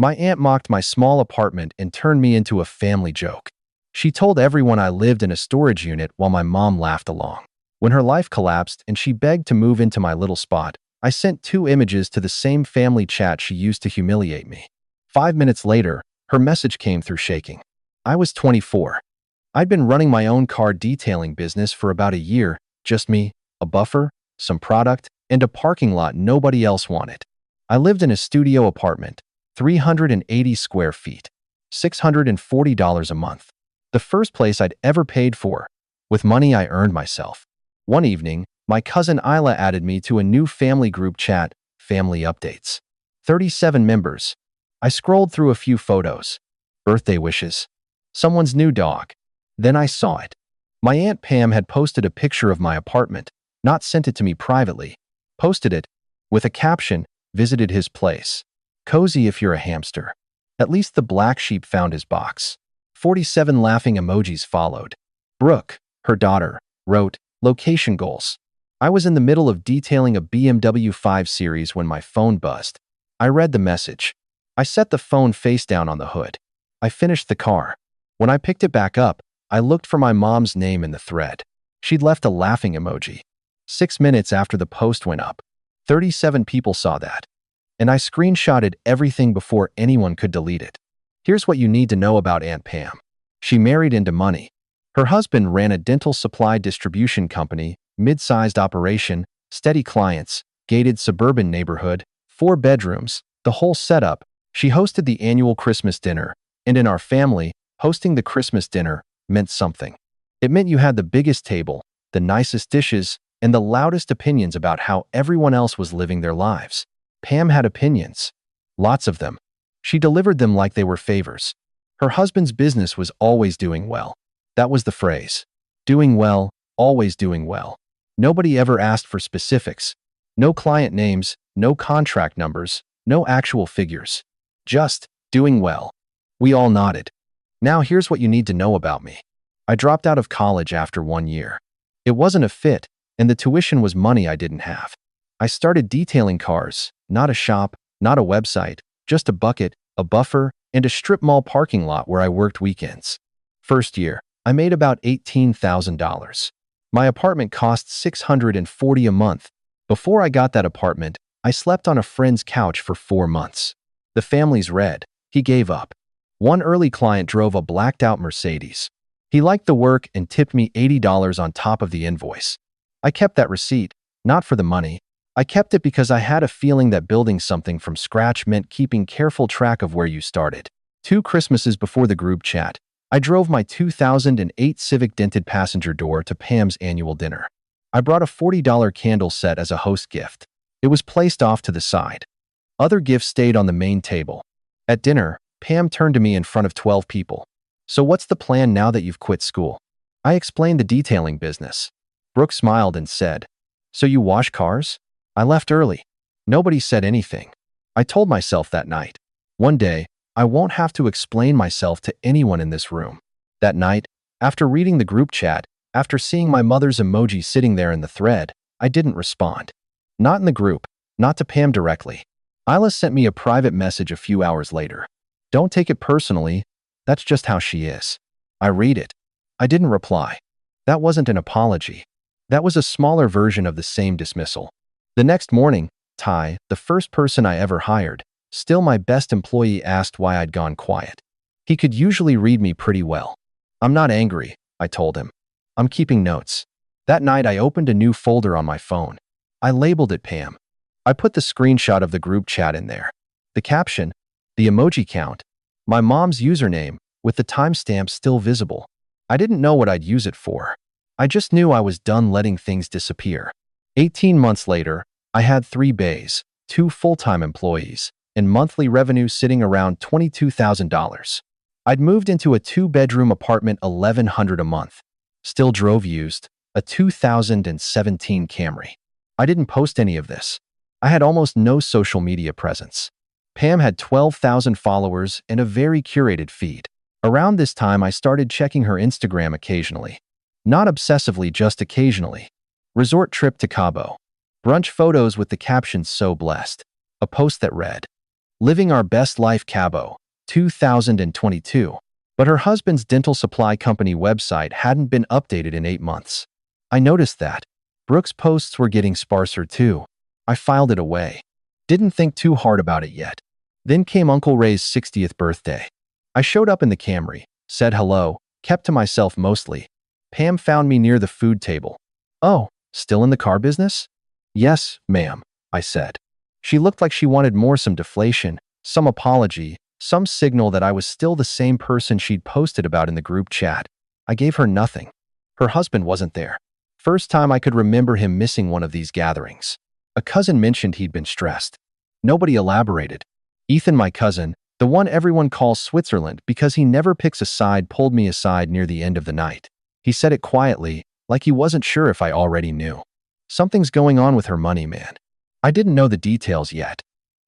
My aunt mocked my small apartment and turned me into a family joke. She told everyone I lived in a storage unit while my mom laughed along. When her life collapsed and she begged to move into my little spot, I sent 2 images to the same family chat she used to humiliate me. 5 minutes later, her message came through shaking. I was 24. I'd been running my own car detailing business for about a year, just me, a buffer, some product, and a parking lot nobody else wanted. I lived in a studio apartment, 380 square feet, $640 a month. The first place I'd ever paid for, with money I earned myself. One evening, my cousin Isla added me to a new family group chat, Family Updates. 37 members. I scrolled through a few photos. Birthday wishes. Someone's new dog. Then I saw it. My Aunt Pam had posted a picture of my apartment, not sent it to me privately. Posted it, with a caption, visited his place. Cozy if you're a hamster. At least the black sheep found his box. 47 laughing emojis followed. Brooke, her daughter, wrote, location goals. I was in the middle of detailing a BMW 5 Series when my phone buzzed. I read the message. I set the phone face down on the hood. I finished the car. When I picked it back up, I looked for my mom's name in the thread. She'd left a laughing emoji. 6 minutes after the post went up, 37 people saw that. And I screenshotted everything before anyone could delete it. Here's what you need to know about Aunt Pam. She married into money. Her husband ran a dental supply distribution company, mid-sized operation, steady clients, gated suburban neighborhood, 4 bedrooms, the whole setup. She hosted the annual Christmas dinner, and in our family, hosting the Christmas dinner meant something. It meant you had the biggest table, the nicest dishes, and the loudest opinions about how everyone else was living their lives. Pam had opinions. Lots of them. She delivered them like they were favors. Her husband's business was always doing well. That was the phrase. Doing well, always doing well. Nobody ever asked for specifics. No client names, no contract numbers, no actual figures. Just doing well. We all nodded. Now here's what you need to know about me. I dropped out of college after 1 year. It wasn't a fit, and the tuition was money I didn't have. I started detailing cars, not a shop, not a website, just a bucket, a buffer, and a strip mall parking lot where I worked weekends. First year, I made about $18,000. My apartment cost $640 a month. Before I got that apartment, I slept on a friend's couch for 4 months. The family's red. He gave up. One early client drove a blacked-out Mercedes. He liked the work and tipped me $80 on top of the invoice. I kept that receipt, not for the money. I kept it because I had a feeling that building something from scratch meant keeping careful track of where you started. 2 Christmases before the group chat, I drove my 2008 Civic dented passenger door to Pam's annual dinner. I brought a $40 candle set as a host gift. It was placed off to the side. Other gifts stayed on the main table. At dinner, Pam turned to me in front of 12 people. So what's the plan now that you've quit school? I explained the detailing business. Brooke smiled and said, so you wash cars? I left early. Nobody said anything. I told myself that night. One day, I won't have to explain myself to anyone in this room. That night, after reading the group chat, after seeing my mother's emoji sitting there in the thread, I didn't respond. Not in the group, not to Pam directly. Isla sent me a private message a few hours later. Don't take it personally. That's just how she is. I read it. I didn't reply. That wasn't an apology. That was a smaller version of the same dismissal. The next morning, Ty, the first person I ever hired, still my best employee, asked why I'd gone quiet. He could usually read me pretty well. I'm not angry, I told him. I'm keeping notes. That night I opened a new folder on my phone. I labeled it Pam. I put the screenshot of the group chat in there. The caption, the emoji count, my mom's username, with the timestamp still visible. I didn't know what I'd use it for. I just knew I was done letting things disappear. 18 months later, I had 3 bays, 2 full-time employees, and monthly revenue sitting around $22,000. I'd moved into a 2-bedroom apartment, $1,100 a month. Still drove used, a 2017 Camry. I didn't post any of this. I had almost no social media presence. Pam had 12,000 followers and a very curated feed. Around this time, I started checking her Instagram occasionally. Not obsessively, just occasionally. Resort trip to Cabo. Brunch photos with the caption "So blessed." A post that read, Living our best life Cabo, 2022. But her husband's dental supply company website hadn't been updated in 8 months. I noticed that. Brooke's posts were getting sparser too. I filed it away. Didn't think too hard about it yet. Then came Uncle Ray's 60th birthday. I showed up in the Camry, said hello, kept to myself mostly. Pam found me near the food table. "Oh, still in the car business?" "Yes, ma'am," I said. She looked like she wanted some deflation, some apology, some signal that I was still the same person she'd posted about in the group chat. I gave her nothing. Her husband wasn't there. First time I could remember him missing one of these gatherings. A cousin mentioned he'd been stressed. Nobody elaborated. Ethan, my cousin, the one everyone calls Switzerland because he never picks a side, pulled me aside near the end of the night. He said it quietly, like he wasn't sure if I already knew. "Something's going on with her money, man." I didn't know the details yet,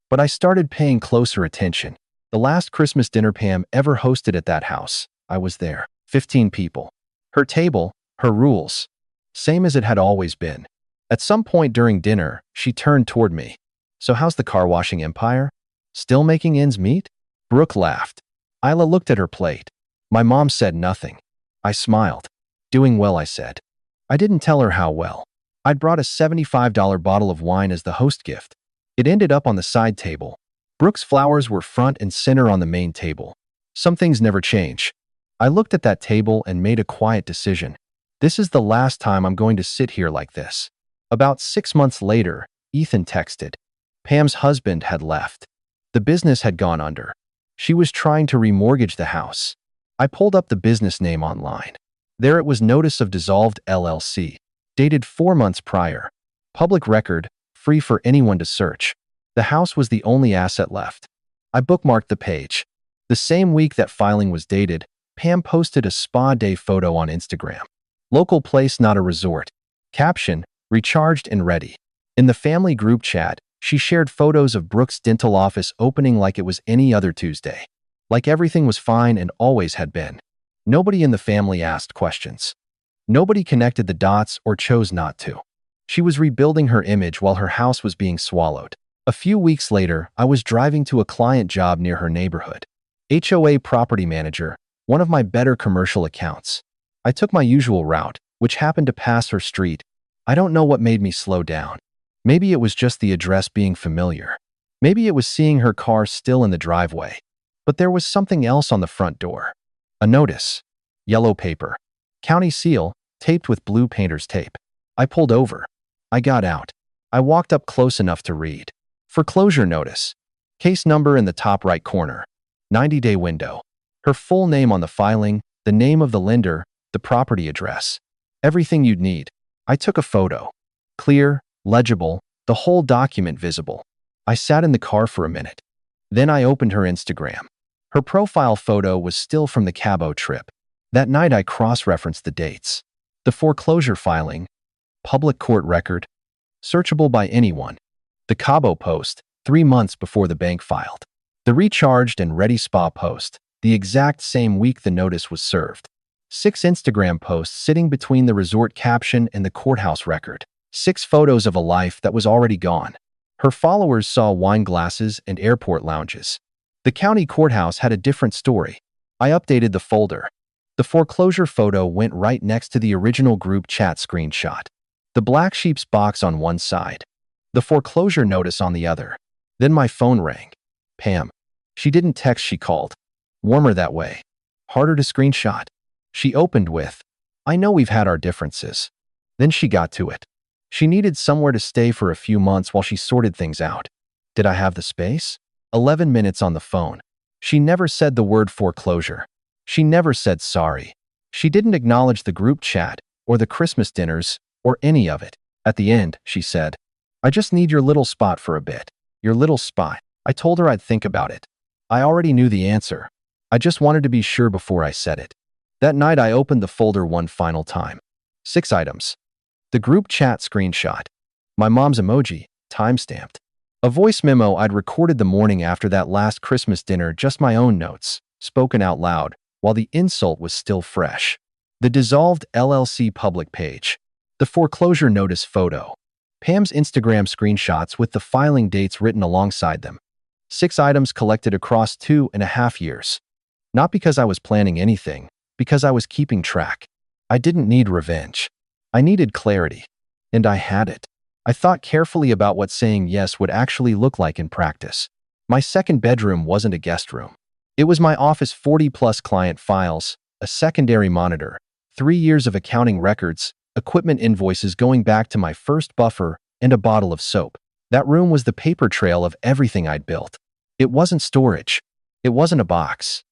but I started paying closer attention. The last Christmas dinner Pam ever hosted at that house, I was there. 15 people. Her table, her rules. Same as it had always been. At some point during dinner, she turned toward me. "So how's the car washing empire? Still making ends meet?" Brooke laughed. Isla looked at her plate. My mom said nothing. I smiled. "Doing well," I said. I didn't tell her how well. I'd brought a $75 bottle of wine as the host gift. It ended up on the side table. Brooke's flowers were front and center on the main table. Some things never change. I looked at that table and made a quiet decision. This is the last time I'm going to sit here like this. About 6 months later, Ethan texted. Pam's husband had left. The business had gone under. She was trying to remortgage the house. I pulled up the business name online. There it was, Notice of Dissolved LLC. Dated 4 months prior. Public record, free for anyone to search. The house was the only asset left. I bookmarked the page. The same week that filing was dated, Pam posted a spa day photo on Instagram. Local place, not a resort. Caption, recharged and ready. In the family group chat, she shared photos of Brooke's dental office opening like it was any other Tuesday. Like everything was fine and always had been. Nobody in the family asked questions. Nobody connected the dots or chose not to. She was rebuilding her image while her house was being swallowed. A few weeks later, I was driving to a client job near her neighborhood. HOA property manager, one of my better commercial accounts. I took my usual route, which happened to pass her street. I don't know what made me slow down. Maybe it was just the address being familiar. Maybe it was seeing her car still in the driveway. But there was something else on the front door. A notice. Yellow paper. County seal, taped with blue painter's tape. I pulled over. I got out. I walked up close enough to read. Foreclosure notice. Case number in the top right corner. 90-day window. Her full name on the filing, the name of the lender, the property address. Everything you'd need. I took a photo. Clear, legible, the whole document visible. I sat in the car for a minute. Then I opened her Instagram. Her profile photo was still from the Cabo trip. That night I cross-referenced the dates. The foreclosure filing, public court record, searchable by anyone. The Cabo post, 3 months before the bank filed. The recharged and ready spa post, the exact same week the notice was served. 6 Instagram posts sitting between the resort caption and the courthouse record. 6 photos of a life that was already gone. Her followers saw wine glasses and airport lounges. The county courthouse had a different story. I updated the folder. The foreclosure photo went right next to the original group chat screenshot. The black sheep's box on one side. The foreclosure notice on the other. Then my phone rang. Pam. She didn't text, she called. Warmer that way. Harder to screenshot. She opened with, "I know we've had our differences." Then she got to it. She needed somewhere to stay for a few months while she sorted things out. Did I have the space? 11 minutes on the phone. She never said the word foreclosure. She never said sorry. She didn't acknowledge the group chat, or the Christmas dinners, or any of it. At the end, she said, "I just need your little spot for a bit." Your little spot. I told her I'd think about it. I already knew the answer. I just wanted to be sure before I said it. That night I opened the folder one final time. 6 items. The group chat screenshot. My mom's emoji, timestamped. A voice memo I'd recorded the morning after that last Christmas dinner, just my own notes, spoken out loud, while the insult was still fresh. The dissolved LLC public page. The foreclosure notice photo. Pam's Instagram screenshots with the filing dates written alongside them. 6 items collected across 2.5 years. Not because I was planning anything, because I was keeping track. I didn't need revenge. I needed clarity. And I had it. I thought carefully about what saying yes would actually look like in practice. My second bedroom wasn't a guest room. It was my office, 40-plus client files, a secondary monitor, 3 years of accounting records, equipment invoices going back to my first buffer, and a bottle of soap. That room was the paper trail of everything I'd built. It wasn't storage. It wasn't a box.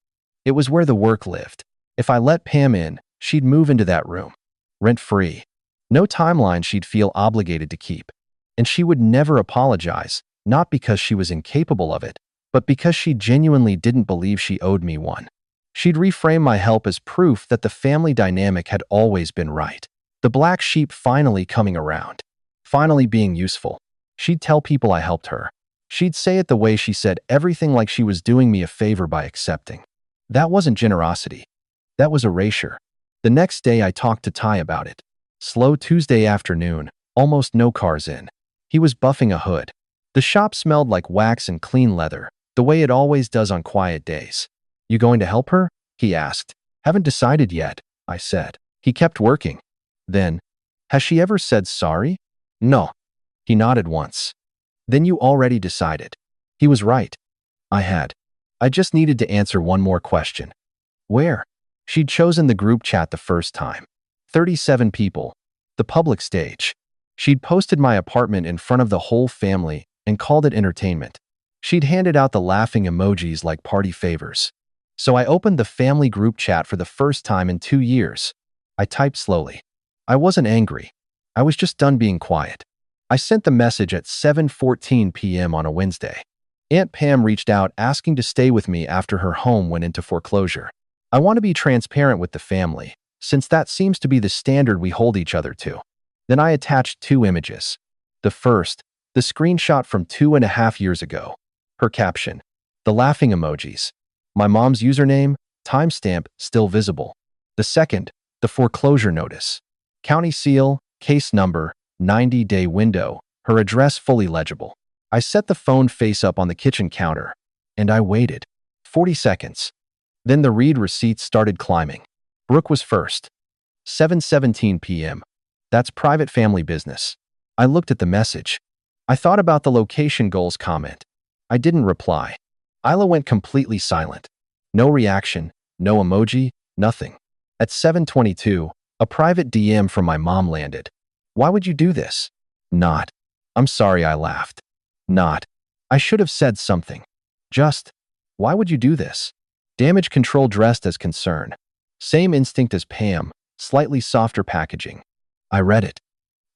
It was where the work lived. If I let Pam in, she'd move into that room, rent-free. No timeline she'd feel obligated to keep. And she would never apologize, not because she was incapable of it, but because she genuinely didn't believe she owed me one. She'd reframe my help as proof that the family dynamic had always been right. The black sheep finally coming around. Finally being useful. She'd tell people I helped her. She'd say it the way she said everything, like she was doing me a favor by accepting. That wasn't generosity. That was erasure. The next day I talked to Ty about it. Slow Tuesday afternoon, almost no cars in. He was buffing a hood. The shop smelled like wax and clean leather, the way it always does on quiet days. "You going to help her?" he asked. "Haven't decided yet," I said. He kept working. Then, "Has she ever said sorry?" "No." He nodded once. "Then you already decided." He was right. I had. I just needed to answer one more question. Where? She'd chosen the group chat the first time. 37 people. The public stage. She'd posted my apartment in front of the whole family and called it entertainment. She'd handed out the laughing emojis like party favors. So I opened the family group chat for the first time in 2 years. I typed slowly. I wasn't angry. I was just done being quiet. I sent the message at 7:14 p.m. on a Wednesday. Aunt Pam reached out asking to stay with me after her home went into foreclosure. I want to be transparent with the family, since that seems to be the standard we hold each other to. Then I attached 2 images. The first, the screenshot from 2.5 years ago. Her caption, the laughing emojis. My mom's username, timestamp still visible. The second, the foreclosure notice. County seal, case number, 90-day window, her address fully legible. I set the phone face up on the kitchen counter, and I waited. 40 seconds. Then the read receipts started climbing. Brooke was first. 7:17 p.m. That's private family business. I looked at the message. I thought about the location goals comment. I didn't reply. Isla went completely silent. No reaction, no emoji, nothing. At 7:22, a private DM from my mom landed. "Why would you do this?" Not. "I'm sorry," I laughed. Not. "I should have said something." Just. "Why would you do this?" Damage control dressed as concern. Same instinct as Pam, slightly softer packaging. I read it.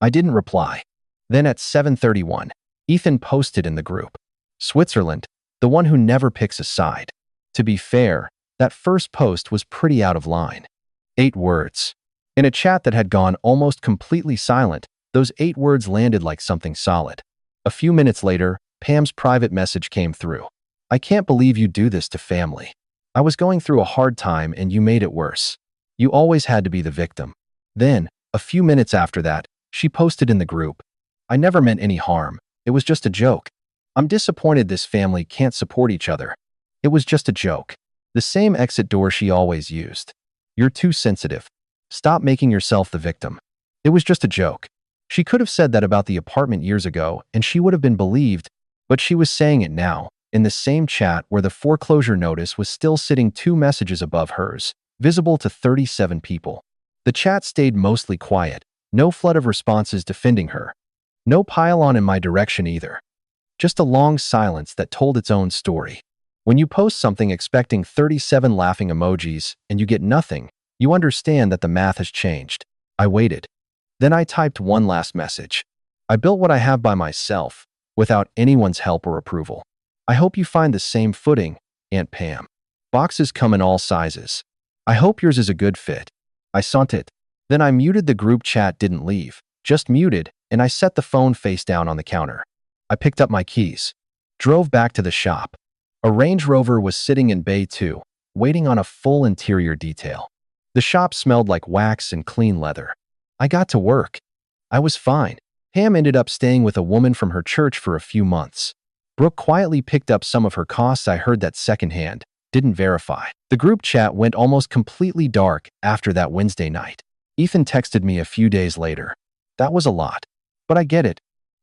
I didn't reply. Then at 7:31, Ethan posted in the group. Switzerland, the one who never picks a side. To be fair, that first post was pretty out of line. 8 words. In a chat that had gone almost completely silent, those 8 words landed like something solid. A few minutes later, Pam's private message came through. "I can't believe you do this to family. I was going through a hard time and you made it worse. You always had to be the victim." Then, a few minutes after that, she posted in the group. "I never meant any harm. It was just a joke. I'm disappointed this family can't support each other. It was just a joke." The same exit door she always used. "You're too sensitive. Stop making yourself the victim. It was just a joke." She could have said that about the apartment years ago and she would have been believed, but she was saying it now, in the same chat where the foreclosure notice was still sitting 2 messages above hers, visible to 37 people. The chat stayed mostly quiet, no flood of responses defending her. No pile-on in my direction either. Just a long silence that told its own story. When you post something expecting 37 laughing emojis and you get nothing, you understand that the math has changed. I waited. Then I typed one last message. "I built what I have by myself, without anyone's help or approval. I hope you find the same footing, Aunt Pam. Boxes come in all sizes. I hope yours is a good fit." I sent it. Then I muted the group chat, didn't leave, just muted, and I set the phone face down on the counter. I picked up my keys. Drove back to the shop. A Range Rover was sitting in Bay 2, waiting on a full interior detail. The shop smelled like wax and clean leather. I got to work. I was fine. Pam ended up staying with a woman from her church for a few months. Brooke quietly picked up some of her costs. I heard that secondhand, didn't verify. The group chat went almost completely dark after that Wednesday night. Ethan texted me a few days later. That was a lot. But I get it.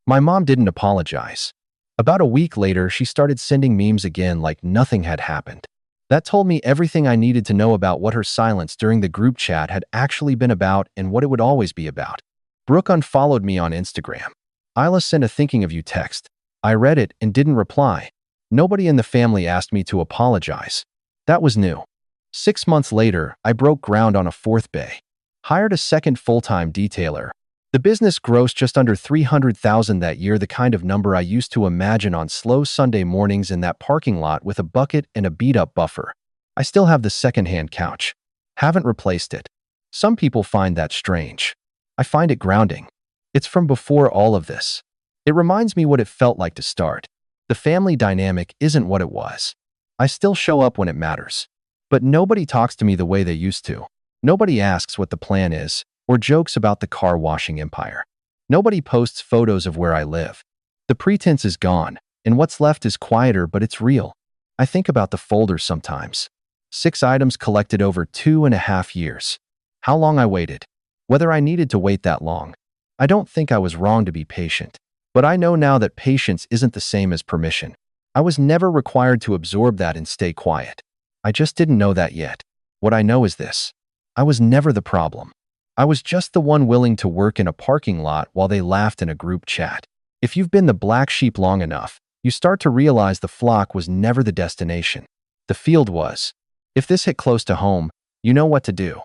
My mom didn't apologize. About a week later, she started sending memes again like nothing had happened. That told me everything I needed to know about what her silence during the group chat had actually been about and what it would always be about. Brooke unfollowed me on Instagram. Isla sent a thinking of you text. I read it and didn't reply. Nobody in the family asked me to apologize. That was new. 6 months later, I broke ground on a fourth bay. Hired a second full-time detailer. The business grossed just under $300,000 that year, the kind of number I used to imagine on slow Sunday mornings in that parking lot with a bucket and a beat-up buffer. I still have the second-hand couch. Haven't replaced it. Some people find that strange. I find it grounding. It's from before all of this. It reminds me what it felt like to start. The family dynamic isn't what it was. I still show up when it matters. But nobody talks to me the way they used to. Nobody asks what the plan is, or jokes about the car washing empire. Nobody posts photos of where I live. The pretense is gone, and what's left is quieter, but it's real. I think about the folders sometimes. 6 items collected over 2.5 years. How long I waited. Whether I needed to wait that long. I don't think I was wrong to be patient. But I know now that patience isn't the same as permission. I was never required to absorb that and stay quiet. I just didn't know that yet. What I know is this. I was never the problem. I was just the one willing to work in a parking lot while they laughed in a group chat. If you've been the black sheep long enough, you start to realize the flock was never the destination. The field was. If this hit close to home, you know what to do.